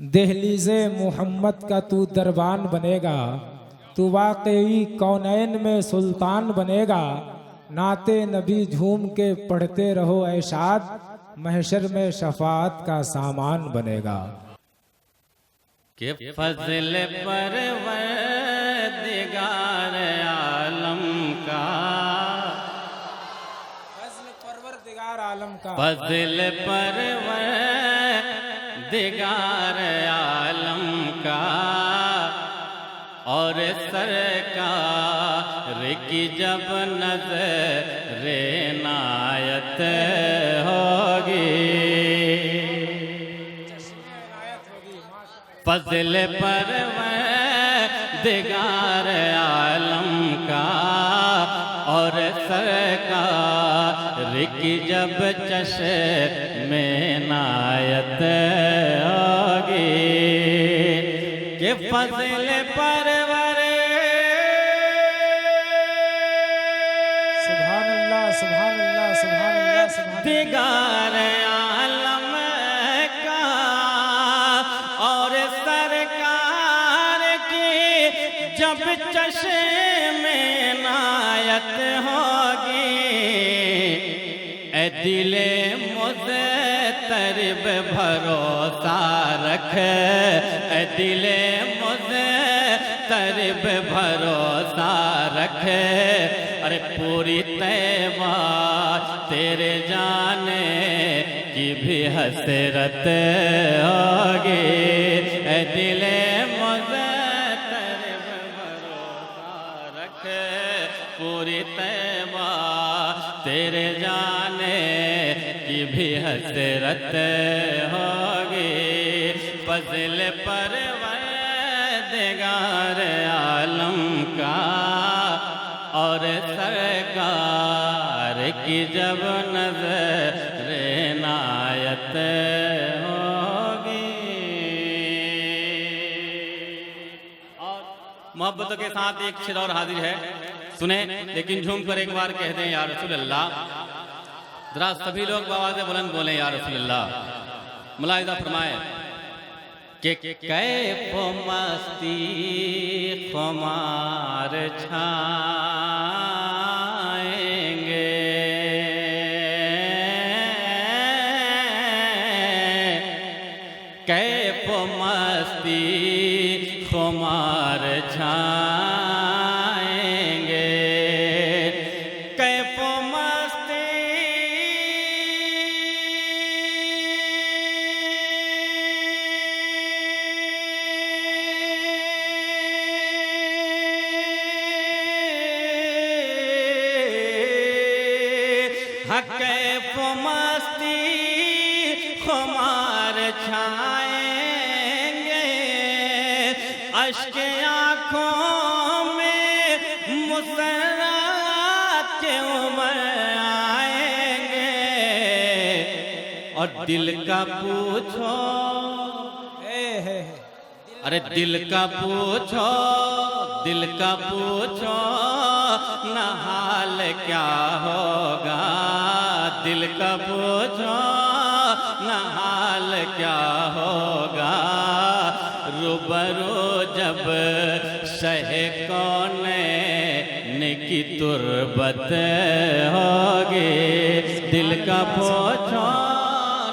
दहलीज़े मोहम्मद का तू दरबान बनेगा, तू वाकई कौनैन में सुल्तान बनेगा। नाते नबी झूम के पढ़ते रहो ऐशाद, महशर में शफात का सामान बनेगा। कि फज़ल परवरदिगार आलम का, फज़ल परवरदिगार आलम का, और सरकार की जब नज़र इनायत होगी, फज़ल परवरदिगार आलम का, और सरकार की जब चश्मे इनायत होगी, कि फज़ल परवर सुभान अल्लाह, सुभान अल्लाह, सुभान अल्लाह, सुभान दिगार आलम का, और सरकार की जब चश्मे इनायत होगी, ए दिले मुज़तरिब भरोसा रख, ए दिले मुज़तरिब भरोसा रख, अरे पूरी तैबा तेरे जाने की भी हसरत होगी, ए दिले मुज़तरिब भरोसा रख, पूरी तैबा तेरे जाने की भी हसरत होगी। फज़ल परवरदिगार आलम का, और सरकार की जब नज़र इनायत होगी। और मोहब्बतों के साथ एक शेर और हाजिर है, सुने लेकिन झूम कर एक बार कह दें या रसूल अल्लाह। जरा सभी लोग आवाज़ बुलंद बोलें या रसूल अल्लाह। मुलाहिज़ा फरमाए कि कैफ मस्ती खुमार छाएंगे, कैफ मस्ती खुमार छाएंगे, कैफ मस्ती कैफ मस्ती खुमार छाएंगे, अश्क आँखों में मुस्कुराहट के उमर आएंगे, और दिल का पूछो, अरे दिल का पूछो, दिल का पूछो न हाल क्या होगा, दिल का पूछो न हाल क्या होगा, रूबरू जब शहे कौनैन की तुरबत होगी, दिल का पूछो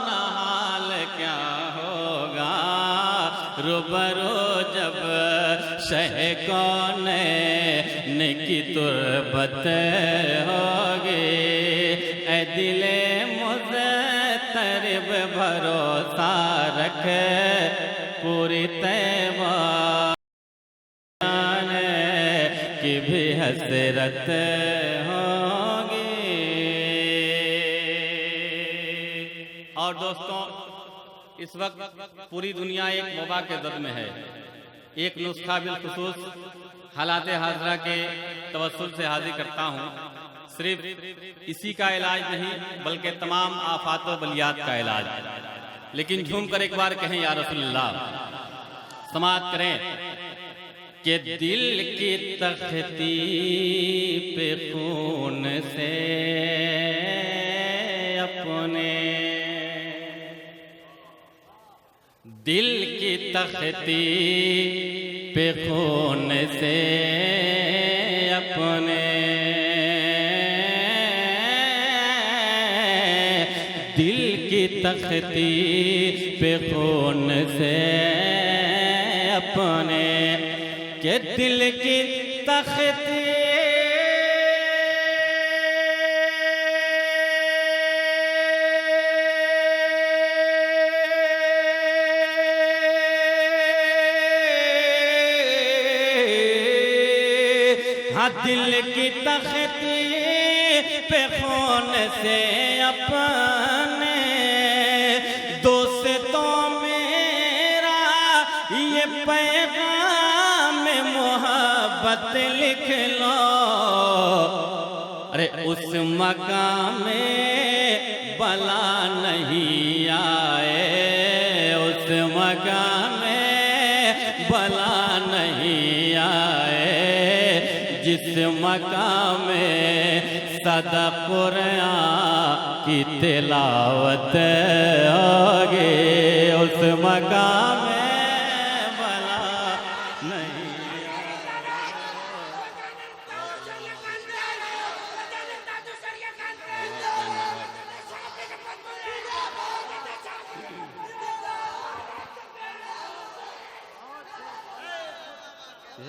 न हाल क्या होगा, रूबरू जब शहे कौनैन की तुरबत होगी, ए दिले मुज़तरिब भरोसा रख, पूरी तैबा की भी हसरत होगी। और दोस्तों, इस वक्त पूरी दुनिया एक वबा के दर्द में है। एक नुस्खा बिलखुसूस हालात हाजरा के तवस्सुल से हाजिर करता हूँ। सिर्फ इसी का इलाज नहीं बल्कि तमाम आफात व बलियात का इलाज। लेकिन झूम कर एक बार कहें या रसूलल्लाह, समाअत करें कि दिल की तख्ती पे खून से अपने दिल की तख्ती पे खून से अपने, दिल की तख्ती पे खून से अपने, के दिल की तख्ती दिल की तख्ती पे खून से अपने, दोस्तों मेरा ये पैगाम मोहब्बत लिख लो। अरे उस मकाम में बला नहीं आए, उस मकाम में बला नहीं आए, जिस मकाम में सदा कुरान की तिलावत होगी, उस मकाम में बला नहीं।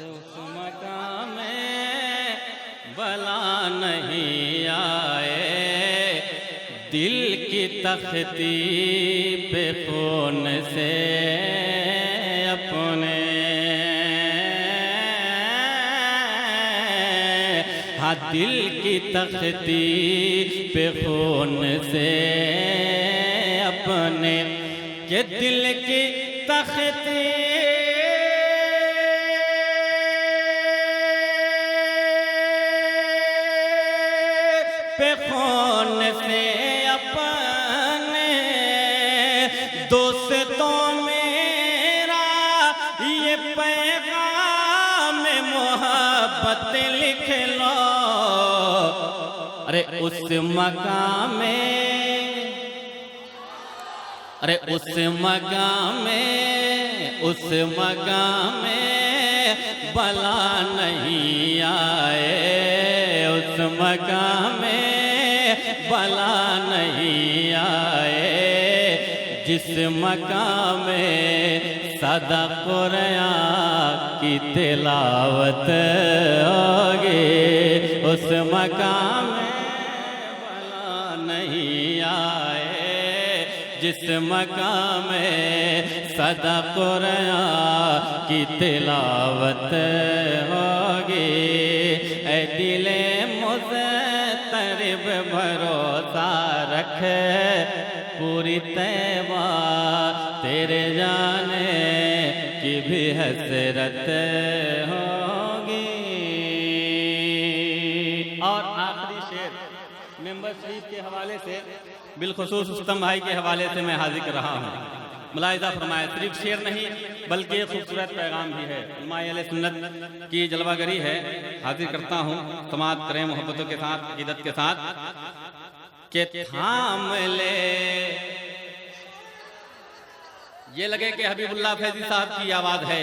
उस मकाम में बला नहीं आए, दिल की तख्ती पे खून से अपने, हाँ दिल की तख्ती पे खून से अपने, के दिल की तख्ती पे खून से अपने, दोस्तों मेरा ये पैगाम मोहब्बत लिख लो। अरे उस मकाम में, अरे उस मकाम में, उस मकाम में बला नहीं आए, उस मकाम में बला नहीं आए, जिस मकाम में सदा कुरान की तिलावत होगी, उस मकाम में बला नहीं आए, जिस मकाम में सदा कुरान की तिलावत होगी। ऐ दिले मुज़तरिब भरोसा रख, पूरी तैबा तेरे जाने की भी हसरत होगी। और आखिरी शेर मेंबर शरीफ के हवाले से, बिलखुसूस उस्तम भाई के हवाले से मैं हाजिर कर रहा हूँ। मुलाहिज़ा फरमाए, सिर्फ शेर नहीं बल्कि एक खूबसूरत पैगाम भी है, उलमाए अहले सुन्नत की जलवागरी है। हाजिर करता हूँ, समाअत करें मोहब्बतों के साथ, अक़ीदत के साथ, के थाम ले। ये लगे कि हबीबुल्लाह फैज़ी साहब की आवाज़ है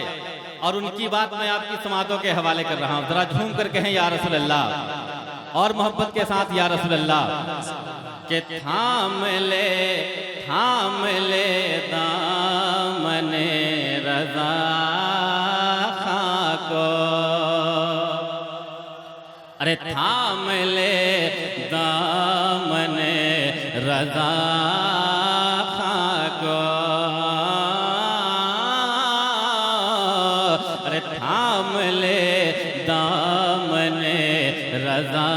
और उनकी बात मैं आपकी समाअतों के हवाले कर रहा हूँ। जरा झूम कर कहें या रसूल अल्लाह, और मोहब्बत के साथ या रसूल अल्लाह। के थाम ले, थाम ले दामने रज़ा खां को, अरे थाम ले दामने रज़ा खां को, अरे थाम ले दामने रज़ा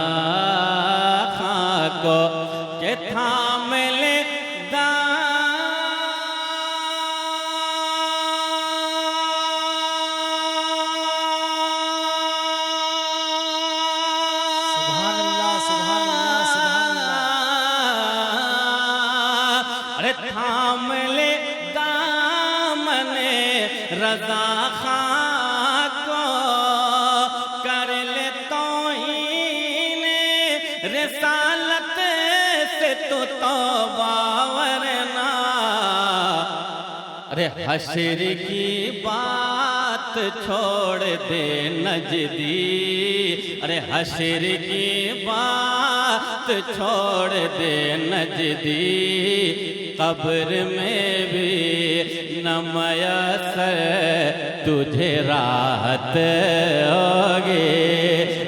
खां को, के थाम ले थाम ले दामने रज़ा खां को, कर ले तौहीन रिसालत से तो तौबा वरना। अरे हशर की बात छोड़ दे नजदी, अरे हशर की बात छोड़ दे नजदी, कब्र में भी न मयसर तुझे राहत होगी।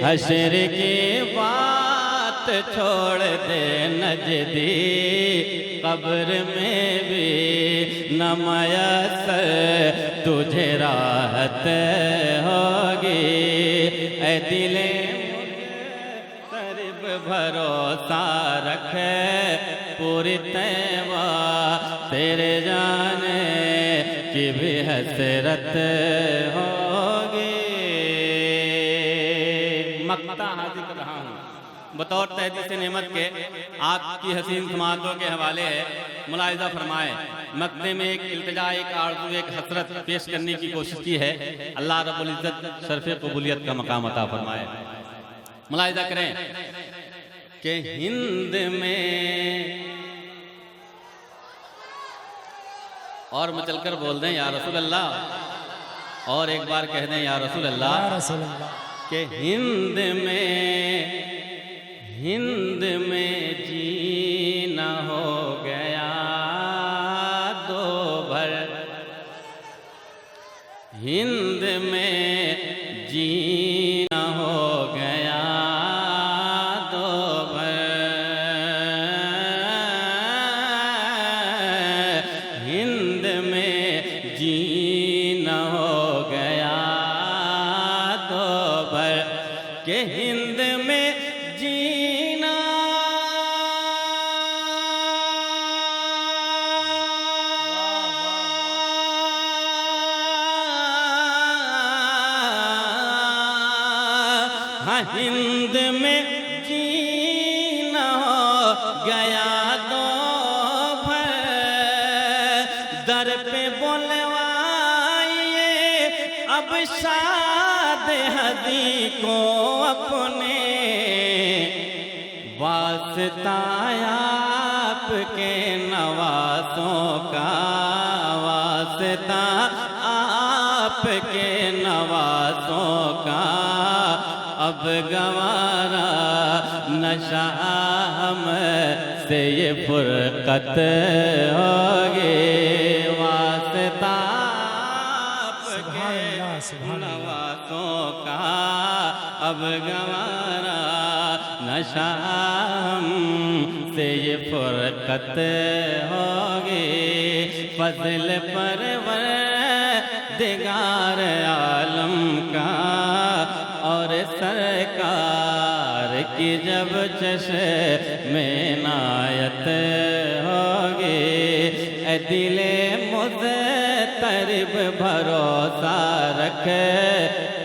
हशर की बात छोड़ दे नजदी, कब्र में भी न मयसर तुझे राहत होगी। ऐ दिले मुक़र्रब भरोसा रखे, पूरी तैबा तेरे जाने की भी हसरत होगी। मक्ता हाजिर कर रहा हूँ बतौर तहदीस नेमत के आपकी हसीन समातों के हवाले है। मुलाहिज़ा फरमाए, मक्ते में एक इल्तिजा, एक आरज़ू, एक हसरत पेश करने की कोशिश की है। अल्लाह रब्बुल इज़्ज़त शर्फ़े क़बूलियत का मकाम अता फरमाए। मुलाहिज़ा करें कि हिंद में, और मचलकर बोल दें या रसूल अल्लाह, और एक बार कह दें या रसूल अल्लाह, कि हिंद में जीना हो गया दो भर, हिंद में जीना हो गया दो भर, हिंद में जीना हो गया दो भर, के हिंद में जीना हाँ, हिंद में जीना हो गया दो भर, दर पे बोलवाइए अब शाद हदी को अपने, वास्ता आपके नवासों का, वास्ता आपके नवासों का, अब गवारा नशा हम से ये फुरकत होगी। वास्ता आपके नवासों का, अब गवारा नशा हम से ये फुरकत होगी। फज़ल परवर दिगार आलम का और सरकार की जब चश्मे नायत होगी। ऐ दिले मुज़तरिब भरोसा रखे,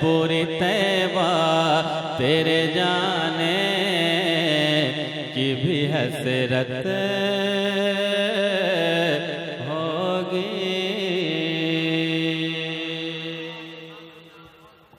पूरी तैबा तेरे जाने की भी हसरत